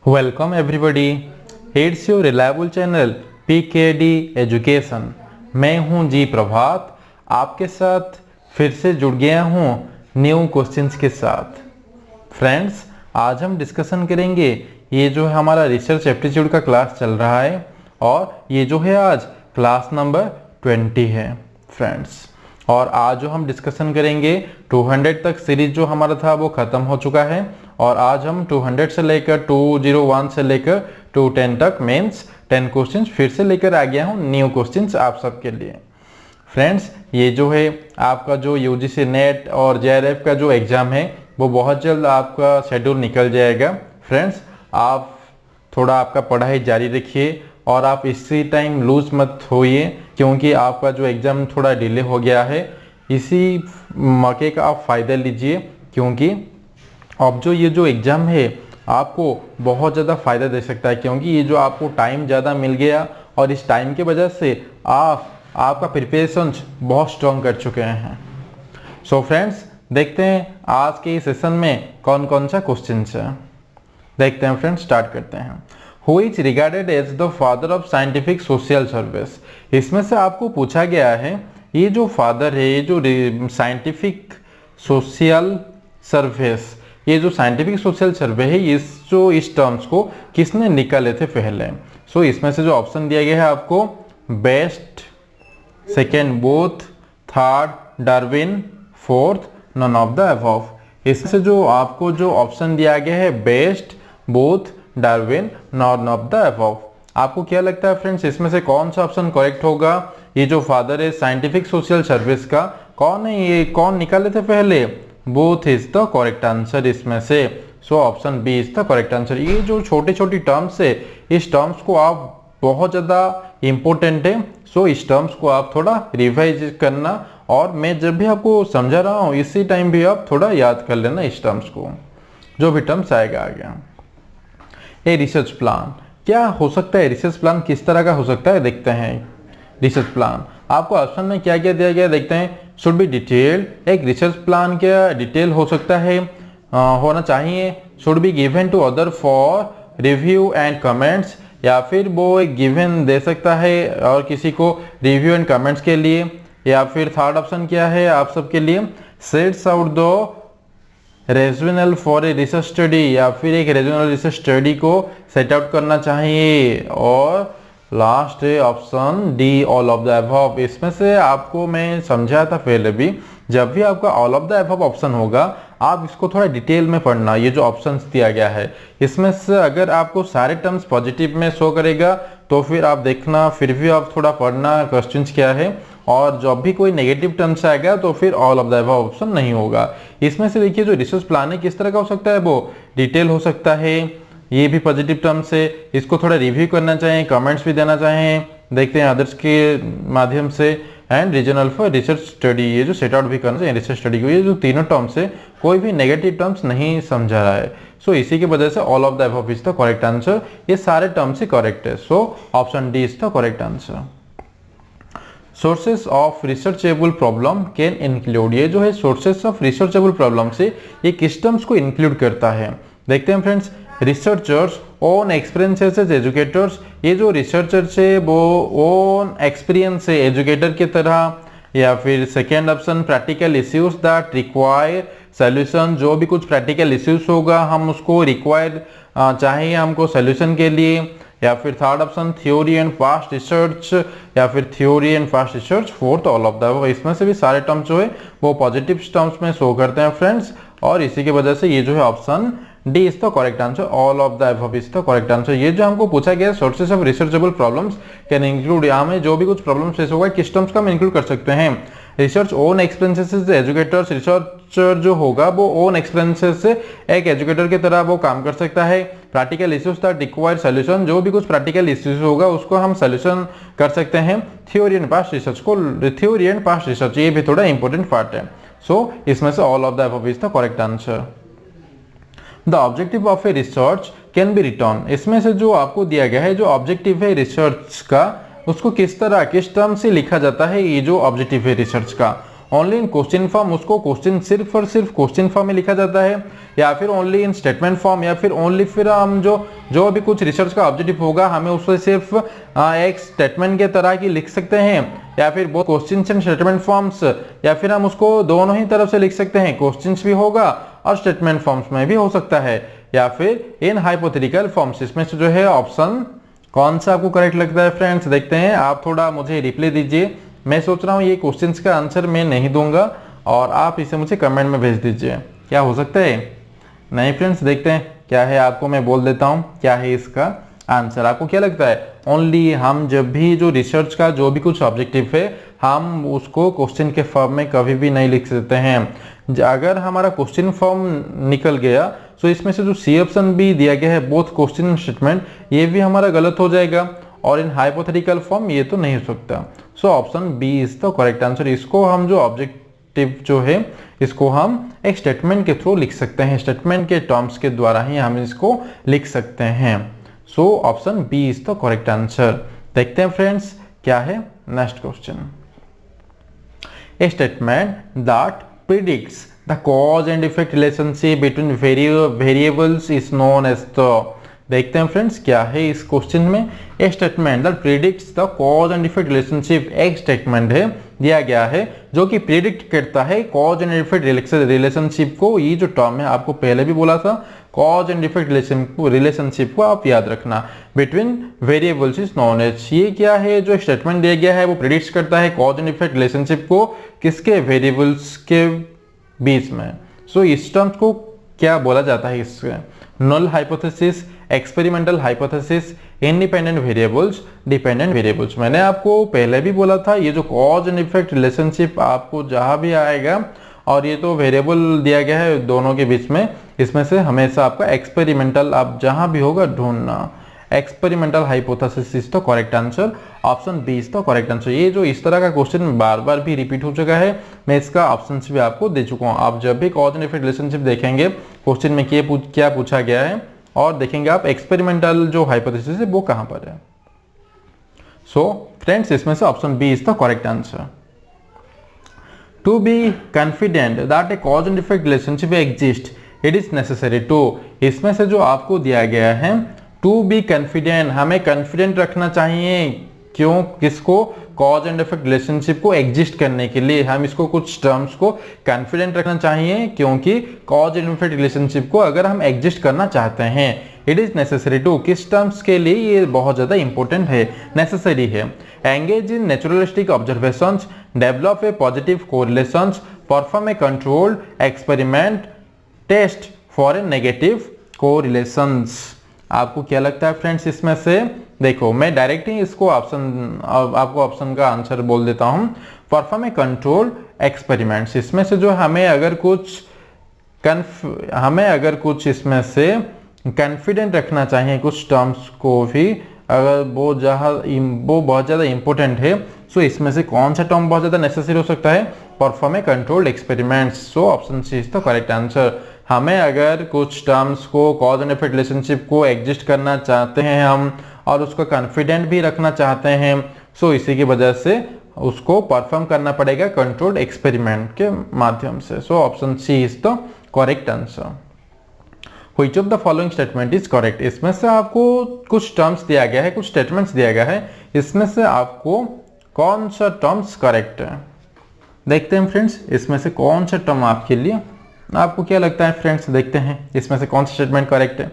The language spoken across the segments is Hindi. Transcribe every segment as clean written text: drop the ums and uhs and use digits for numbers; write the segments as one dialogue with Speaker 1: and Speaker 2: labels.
Speaker 1: Welcome everybody, it's your reliable channel PKD education. मैं हूं जी प्रभात, आपके साथ फिर से जुड़ गया हूं न्यू क्वेश्चंस के साथ। फ्रेंड्स, आज हम डिस्कशन करेंगे ये जो है हमारा रिसर्च एप्टीट्यूड का क्लास चल रहा है और ये जो है आज क्लास नंबर 20 है फ्रेंड्स। और आज जो हम डिस्कशन करेंगे 200 तक सीरीज जो हमारा था वो ख़त्म हो चुका है और आज हम 200 से लेकर 201 से लेकर 210 तक मेंस 10 क्वेश्चंस फिर से लेकर आ गया हूँ न्यू क्वेश्चंस आप सबके लिए। फ्रेंड्स, ये जो है आपका जो यूजीसी नेट और जेआरएफ का जो एग्ज़ाम है वो बहुत जल्द आपका शेड्यूल निकल जाएगा। फ्रेंड्स, आप थोड़ा आपका पढ़ाई जारी रखिए और आप इसी टाइम लूज मत होइए क्योंकि आपका जो एग्ज़ाम थोड़ा डिले हो गया है। इसी मौके का आप फ़ायदा लीजिए क्योंकि अब जो ये जो एग्ज़ाम है आपको बहुत ज़्यादा फ़ायदा दे सकता है क्योंकि ये जो आपको टाइम ज़्यादा मिल गया और इस टाइम की वजह से आपका प्रिपरेशन बहुत स्ट्रॉन्ग कर चुके हैं। सो फ्रेंड्स, देखते हैं आज के इस सेशन में कौन कौन सा क्वेश्चन है। देखते हैं फ्रेंड्स, स्टार्ट करते हैं। Who is regarded as the father of scientific social service. इसमें से आपको पूछा गया है ये जो फादर है, ये जो साइंटिफिक सोशल सर्विस, ये जो साइंटिफिक सोशल सर्वे है इस टर्म्स को किसने निकाले थे पहले। सो इसमें से जो ऑप्शन दिया गया है आपको best, second both, third Darwin, fourth none of the above. इसमें से जो आपको जो ऑप्शन दिया गया है best, both, Darwin, none of the above, आपको क्या लगता है फ्रेंड्स इसमें से कौन सा ऑप्शन करेक्ट होगा। ये जो फादर है साइंटिफिक सोशल सर्विस का कौन है, ये कौन निकाले थे पहले। Both is the correct answer इसमें से। So option B is the correct answer. ये जो छोटे छोटी टर्म्स है इस टर्म्स को आप बहुत ज़्यादा इम्पोर्टेंट है। सो इस टर्म्स को आप थोड़ा रिवाइज करना और मैं जब भी आपको समझा रहा हूँ इसी टाइम भी आप थोड़ा याद कर लेना इस टर्म्स को, जो भी टर्म्स आएगा आगे। ए रिसर्च प्लान क्या हो सकता है, रिसर्च प्लान किस तरह का हो सकता है देखते हैं। रिसर्च प्लान आपको ऑप्शन में क्या क्या दिया गया देखते हैं। शुड बी डिटेल्ड, एक रिसर्च प्लान क्या डिटेल हो सकता है, होना चाहिए। Should be given to other for review and comments, या फिर वो एक गिवन दे सकता है और किसी को रिव्यू एंड कमेंट्स के लिए। या फिर थर्ड ऑप्शन क्या है आप सबके लिए, sets out the regional for a research study, या फिर एक रीजनल रिसर्च स्टडी को सेट आउट करना चाहिए। और लास्ट है option D all of the above. इसमें से आपको मैं समझाया था पहले भी, जब भी आपका all of the above option होगा आप इसको थोड़ा डिटेल में पढ़ना। ये जो ऑप्शंस दिया गया है इसमें से अगर आपको सारे टर्म्स पॉजिटिव में शो करेगा तो फिर आप देखना, फिर भी आप थोड़ा पढ़ना क्वेश्चंस क्या है, और जब भी कोई नेगेटिव टर्म्स आएगा तो फिर all of the above option नहीं होगा। इसमें से देखिए जो रिसर्च प्लान है किस तरह का हो सकता है, वो डिटेल हो सकता है, ये भी पॉजिटिव टर्म्स है, इसको थोड़ा रिव्यू करना चाहिए, कमेंट्स भी देना चाहिए, देखते हैं अदर्स के माध्यम से, and regional for research study, ये जो सेट आउट भी करना चाहिए रिसर्च स्टडी को। ये जो तीनों टर्म्स है कोई भी नेगेटिव टर्म्स नहीं समझा रहा है। सो इसी की वजह से all of the above is the correct answer. ये सारे टर्म्स ही करेक्ट है। So option D is the correct answer. Sources of researchable problem can include, ये जो है सोर्सेस ऑफ रिसर्चेबल प्रॉब्लम से ये किस टर्म्स को इंक्लूड करता है देखते हैं friends. Researchers own experiences as educators, ये जो रिसर्चर्स है वो ओन एक्सपीरियंस है एजुकेटर की तरह। या फिर second option practical issues that require solution, जो भी कुछ प्रैक्टिकल इश्यूज होगा हम उसको रिक्वायर चाहिए हमको सोल्यूशन के लिए। या फिर third option theory and past research, या फिर theory and past research. Fourth all of the above. इसमें से भी सारे टर्म्स जो है वो पॉजिटिव टर्म्स में शो करते हैं फ्रेंड्स, और इसी की वजह से ये जो है option D is the correct answer. All of the above is the correct answer. ये जो हमको पूछा गया sources of researchable problems can include, यहाँ में जो भी कुछ प्रॉब्लम फेस होगा किस टर्म्स का हम इंक्लूड कर सकते हैं। Research own experiences educators, researcher जो होगा वो ओन एक्सपीरियंसेस से एक एजुकेटर की तरह वो काम कर सकता है। Practical issues that require solution, जो भी कुछ प्रैक्टिकल इश्यूज होगा उसको हम सोल्यूशन कर सकते हैं। थ्योरी एंड पास्ट रिसर्च को, थ्योरी एंड पास्ट रिसर्च ये भी थोड़ा इंपॉर्टेंट पार्ट है। सो इसमें से all of the above is the correct answer. The objective of a research can be return, इसमें से जो आपको दिया गया है जो ऑब्जेक्टिव है रिसर्च का उसको किस तरह किस टर्म से लिखा जाता है। ये जो ऑब्जेक्टिव है रिसर्च का ओनली इन क्वेश्चन फॉर्म उसको क्वेश्चन सिर्फ और सिर्फ क्वेश्चन फॉर्म में लिखा जाता है, या फिर ओनली इन स्टेटमेंट फॉर्म, या फिर ओनली फिर हम जो अभी कुछ रिसर्च का ऑब्जेक्टिव होगा हमें उसको सिर्फ एक स्टेटमेंट के तरह की लिख सकते हैं, या फिर बहुत क्वेश्चन एंड स्टेटमेंट फॉर्म्स, या फिर हम उसको दोनों ही तरफ से लिख सकते हैं, क्वेश्चंस भी होगा और स्टेटमेंट फॉर्म्स में भी हो सकता है, या फिर इन हाइपोथेटिकल फॉर्म्स। इसमें से जो है ऑप्शन कौन सा आपको करेक्ट लगता है फ्रेंड्स, देखते हैं। आप थोड़ा मुझे रिप्लाई दीजिए। मैं सोच रहा हूँ ये क्वेश्चंस का आंसर मैं नहीं दूंगा और आप इसे मुझे कमेंट में भेज दीजिए, क्या हो सकता है? नहीं फ्रेंड्स, देखते हैं क्या है। आपको मैं बोल देता हूँ क्या है इसका आंसर। आपको क्या लगता है? ओनली हम जब भी जो रिसर्च का जो भी कुछ ऑब्जेक्टिव है हम उसको क्वेश्चन के फॉर्म में कभी भी नहीं लिख सकते हैं। अगर हमारा क्वेश्चन फॉर्म निकल गया तो इसमें से जो सी ऑप्शन भी दिया गया है बोथ क्वेश्चन स्टेटमेंट, ये भी हमारा गलत हो जाएगा, और इन हाइपोथेटिकल फॉर्म ये तो नहीं हो सकता। So option B is the correct answer. इसको हम जो ऑब्जेक्टिव जो है इसको हम एक स्टेटमेंट के थ्रू लिख सकते हैं, स्टेटमेंट के टर्म्स के द्वारा ही हम इसको लिख सकते हैं। So option B is the correct answer. देखते हैं फ्रेंड्स क्या है next question. A statement that predicts the cause and effect relationship between variables is known as the। देखते हैं फ्रेंड्स क्या है इस क्वेश्चन में। ए statement that predicts the cause and effect relationship, एक स्टेटमेंट है दिया गया है जो कि प्रिडिक्ट करता है कॉज एंड इफेक्ट रिलेशनशिप को। ये जो टर्म है आपको पहले भी बोला था, कॉज एंड इफेक्ट रिलेशनशिप को आप याद रखना, between variables is known as. ये क्या है जो स्टेटमेंट दिया गया है वो प्रिडिक्ट करता है कॉज एंड इफेक्ट रिलेशनशिप को किसके? वेरिएबल्स के बीच में। सो इस टर्म्स को क्या बोला जाता है? इससे null hypothesis, experimental hypothesis, independent variables, dependent variables. मैंने आपको पहले भी बोला था ये जो कॉज एंड इफेक्ट रिलेशनशिप आपको जहां भी आएगा और ये तो वेरिएबल दिया गया है दोनों के बीच में, इसमें से हमेशा आपका एक्सपेरिमेंटल आप जहां भी होगा ढूंढना। Experimental hypothesis is the correct answer. Option B is the correct answer. ये जो इस तरह का क्वेश्चन बार बार भी रिपीट हो चुका है, मैं इसका ऑप्शन भी आपको दे चुका हूँ। आप जब भी कॉज एंड इफेक्ट रिलेशनशिप देखेंगे क्वेश्चन में क्या पूछा गया है और देखेंगे आप एक्सपेरिमेंटल जो हाइपोथेसिस है वो कहां पर है। सो फ्रेंड्स इसमें से option B is the correct answer. To be confident that a cause and effect relationship exist it is necessary to. इसमें से जो आपको दिया गया है टू बी कॉन्फिडेंट, हमें कॉन्फिडेंट रखना चाहिए। क्यों? किसको? कॉज एंड इफेक्ट रिलेशनशिप को एग्जिस्ट करने के लिए हम इसको कुछ टर्म्स को कॉन्फिडेंट रखना चाहिए, क्योंकि कॉज एंड इफेक्ट रिलेशनशिप को अगर हम एग्जिस्ट करना चाहते हैं इट इज नेसेसरी टू। किस टर्म्स के लिए? ये बहुत ज्यादा इंपॉर्टेंट है, नेसेसरी है। Engage in naturalistic observations, develop a positive correlations, perform a controlled experiment, test for a negative correlations. आपको क्या लगता है फ्रेंड्स इसमें से? देखो मैं डायरेक्ट ही इसको आपको ऑप्शन का आंसर बोल देता हूं। परफॉर्म ए कंट्रोल एक्सपेरिमेंट्स, इसमें से जो हमें अगर कुछ इसमें से कॉन्फिडेंट रखना चाहिए कुछ टर्म्स को भी, अगर वो बहुत ज्यादा इंपॉर्टेंट है, सो इसमें से कौन सा टर्म बहुत ज्यादा नेसेसरी हो सकता है? Perform a controlled experiments. So option C is the correct answer. हमें अगर कुछ टर्म्स को कॉज एंड इफेक्ट रिलेशनशिप को एग्जिस्ट करना चाहते हैं हम और उसको कॉन्फिडेंट भी रखना चाहते हैं, सो इसी की वजह से उसको परफॉर्म करना पड़ेगा कंट्रोल्ड एक्सपेरिमेंट के माध्यम से। So option C is the correct answer. Which of the following statement is correct? इसमें से आपको कुछ टर्म्स दिया गया है, कुछ स्टेटमेंट्स दिया गया है, इसमें से आपको कौन सा टर्म्स करेक्ट है? देखते हैं फ्रेंड्स इसमें से कौन सा टर्म आपके लिए, आपको क्या लगता है फ्रेंड्स? देखते हैं इसमें से कौन सा स्टेटमेंट करेक्ट है।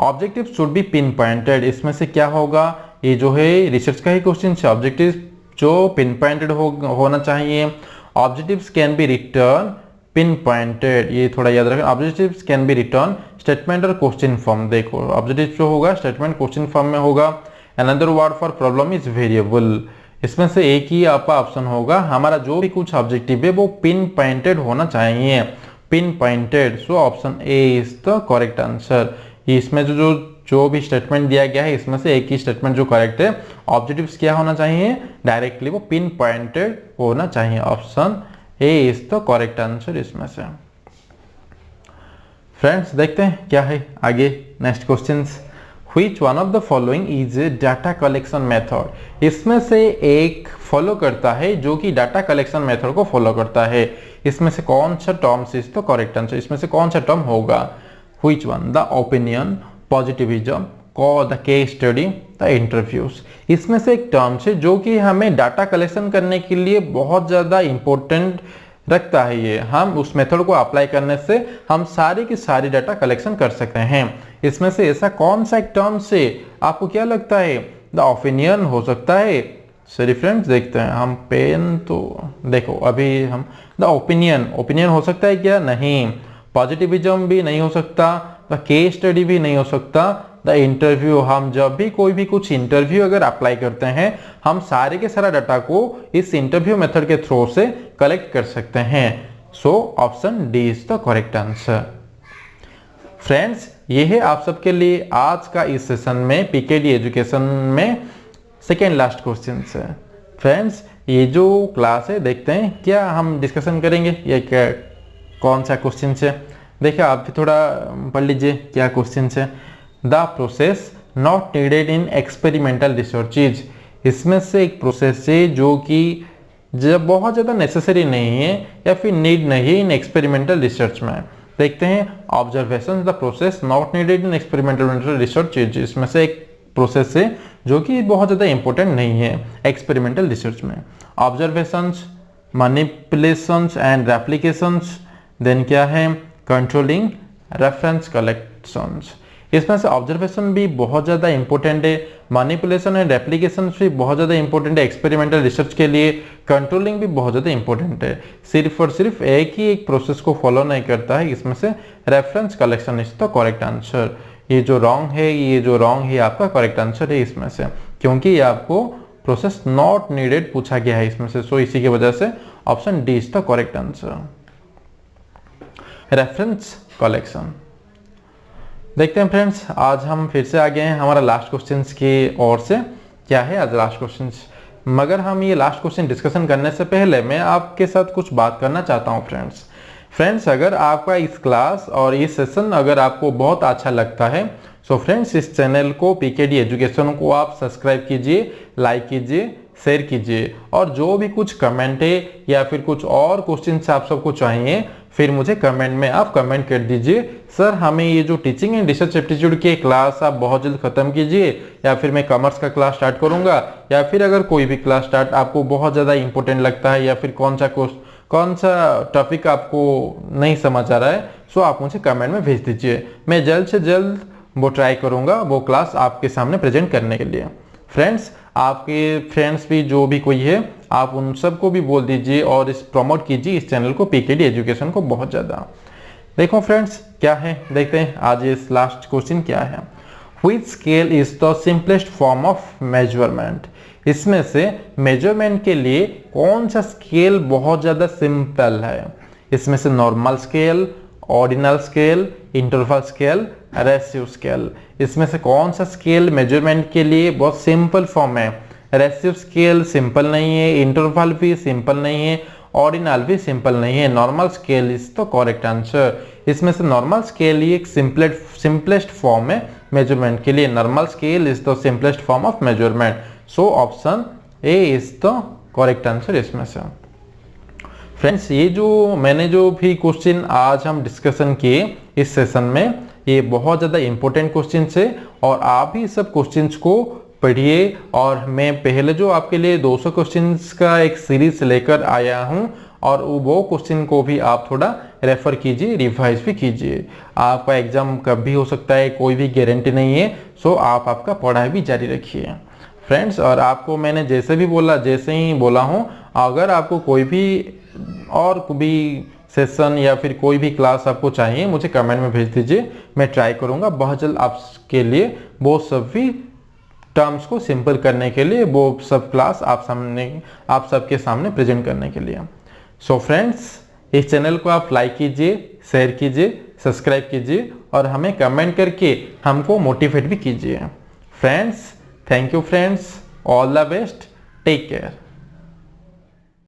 Speaker 1: Objective should be pin pointed, इसमें से क्या होगा? ये जो है रिसर्च का ही क्वेश्चन है, ऑब्जेक्टिव जो पिन पॉइंटेड होना चाहिए। Objectives can be return pin pointed, ये थोड़ा याद रखें। Objectives can be return statement और क्वेश्चन फॉर्म। देखो ऑब्जेक्टिव जो होगा स्टेटमेंट क्वेश्चन फॉर्म में होगा। Another word for problem is variable, इसमें से एक ही आपका ऑप्शन होगा। हमारा जो भी कुछ ऑब्जेक्टिव है वो पिन पॉइंटेड होना चाहिए, pin pointed. So option A is the correct answer. इसमें जो भी स्टेटमेंट दिया गया है इसमें से एक ही स्टेटमेंट जो करेक्ट है। ऑब्जेक्टिव्स क्या होना चाहिए? डायरेक्टली वो पिन पॉइंटेड होना चाहिए। Option A is the correct answer इसमें से। फ्रेंड्स देखते हैं क्या है आगे next questions. Which one of the following is a data collection method? इसमें से एक फॉलो करता है जो कि डाटा कलेक्शन मेथड को फॉलो करता है। इसमें से कौन सा terms is the correct answer? इसमें से कौन सा टर्म होगा? Which one? The opinion, positivism, the case study, the interviews. इसमें से एक टर्म्स है जो कि हमें डाटा कलेक्शन करने के लिए बहुत ज़्यादा इंपॉर्टेंट रखता है। ये हम उस मेथड को अप्लाई करने से हम सारी की सारी डाटा कलेक्शन कर सकते हैं। इसमें से ऐसा कौन सा एक टर्म से आपको क्या लगता है? द ओपिनियन हो सकता है। सॉरी फ्रेंड्स, देखते हैं हम पेन तो देखो अभी हम द ओपिनियन हो सकता है क्या? नहीं। पॉजिटिविज्म भी नहीं हो सकता, द केस स्टडी भी नहीं हो सकता, द इंटरव्यू। हम जब भी कोई भी कुछ इंटरव्यू अगर अप्लाई करते हैं हम सारे के सारा डाटा को इस इंटरव्यू मेथड के थ्रू से कलेक्ट कर सकते हैं। So option D is the correct answer. Friends, ये है आप सबके लिए आज का इस सेशन में पीकेडी एजुकेशन में सेकेंड लास्ट क्वेश्चन है। फ्रेंड्स, ये जो क्लास है देखते हैं क्या हम डिस्कशन करेंगे या क्या कौन सा क्वेश्चन है। देखिए आप भी थोड़ा पढ़ लीजिए क्या क्वेश्चन है। The process not needed in experimental researches. इसमें से एक प्रोसेस है जो कि जब बहुत ज़्यादा नेसेसरी नहीं है या फिर नीड नहीं है इन एक्सपेरिमेंटल रिसर्च में। देखते हैं observation the process not needed in experimental research. इसमें से एक प्रोसेस है जो कि बहुत ज़्यादा इंपॉर्टेंट नहीं है एक्सपेरिमेंटल रिसर्च में। ऑब्जर्वेशंस, मैनिपुलेशंस एंड रेप्लिकेशंस, देन क्या है कंट्रोलिंग, रेफरेंस कलेक्शंस। इसमें से ऑब्जर्वेशन भी बहुत ज़्यादा इंपॉर्टेंट है, मैनिपुलेशन एंड रेप्लिकेशन भी बहुत ज़्यादा इंपॉर्टेंट है एक्सपेरिमेंटल रिसर्च के लिए, कंट्रोलिंग भी बहुत ज़्यादा इंपॉर्टेंट है। सिर्फ और सिर्फ एक ही एक प्रोसेस को फॉलो नहीं करता है। इसमें से reference collection is the correct answer. ये जो रॉन्ग है आपका करेक्ट आंसर है इसमें से, क्योंकि ये आपको प्रोसेस नॉट नीडेड पूछा गया है इसमें से। सो इसी की वजह से option D is the correct answer. Reference collection देखते हैं फ्रेंड्स, आज हम फिर से आ गए हैं हमारा लास्ट क्वेश्चन की ओर से। क्या है आज लास्ट क्वेश्चन? मगर हम ये लास्ट क्वेश्चन डिस्कशन करने से पहले मैं आपके साथ कुछ बात करना चाहता हूँ फ्रेंड्स, अगर आपका इस क्लास और इस सेशन अगर आपको बहुत अच्छा लगता है सो फ्रेंड्स इस चैनल को पीकेडी एजुकेशन को आप सब्सक्राइब कीजिए, लाइक कीजिए, शेयर कीजिए, और जो भी कुछ कमेंट है या फिर कुछ और क्वेश्चन आप सबको चाहिए फिर मुझे कमेंट में आप कमेंट कर दीजिए। सर हमें ये जो टीचिंग एंड रिसर्च एप्टीट्यूड की क्लास आप बहुत जल्द खत्म कीजिए, या फिर मैं कॉमर्स का क्लास स्टार्ट करूंगा, या फिर अगर कोई भी क्लास स्टार्ट आपको बहुत ज़्यादा इंपॉर्टेंट लगता है या फिर कौन सा टॉपिक आपको नहीं समझ आ रहा है सो आप मुझे कमेंट में भेज दीजिए। मैं जल्द से जल्द वो ट्राई करूंगा वो क्लास आपके सामने प्रेजेंट करने के लिए। फ्रेंड्स, आपके फ्रेंड्स भी जो भी कोई है आप उन सबको भी बोल दीजिए और इस प्रमोट कीजिए इस चैनल को पीकेडी एजुकेशन को बहुत ज़्यादा। देखो फ्रेंड्स क्या है, देखते हैं आज इस लास्ट क्वेश्चन क्या है। Which scale is the simplest form of measurement. इसमें से मेजरमेंट के लिए कौन सा स्केल बहुत ज़्यादा सिंपल है? इसमें से normal scale, ordinal scale, interval scale, ratio scale. इसमें से कौन सा स्केल मेजरमेंट के लिए बहुत सिंपल फॉर्म है? रेशियो स्केल सिंपल नहीं है, इंटरवल भी सिंपल नहीं है, ऑर्डिनल भी सिंपल नहीं है। Normal scale is the correct answer. इसमें से नॉर्मल स्केल ही एक सिंपलेस्ट फॉर्म है मेजरमेंट के लिए। Normal scale is the simplest form of measurement. So option A is the correct answer इसमें से। फ्रेंड्स, ये जो मैंने जो भी क्वेश्चन आज हम डिस्कशन किए इस सेशन में ये बहुत ज़्यादा इंपॉर्टेंट क्वेश्चन है और आप भी सब क्वेश्चंस को पढ़िए। और मैं पहले जो आपके लिए 200 क्वेश्चंस का एक सीरीज लेकर आया हूं और वो क्वेश्चन को भी आप थोड़ा रेफर कीजिए, रिवाइज भी कीजिए। आपका एग्जाम कब भी हो सकता है, कोई भी गारंटी नहीं है। सो आप आपका पढ़ाई भी जारी रखिए फ्रेंड्स। और आपको मैंने जैसे ही बोला हूँ, अगर आपको कोई भी और भी सेशन या फिर कोई भी क्लास आपको चाहिए मुझे कमेंट में भेज दीजिए। मैं ट्राई करूँगा बहुत जल्द आपके लिए वो सभी टर्म्स को सिंपल करने के लिए वो सब क्लास आप सबके सामने प्रेजेंट करने के लिए। सो फ्रेंड्स, इस चैनल को आप लाइक कीजिए, शेयर कीजिए, सब्सक्राइब कीजिए और हमें कमेंट करके हमको मोटिवेट भी कीजिए। Friends, thank you friends, all the best, take care.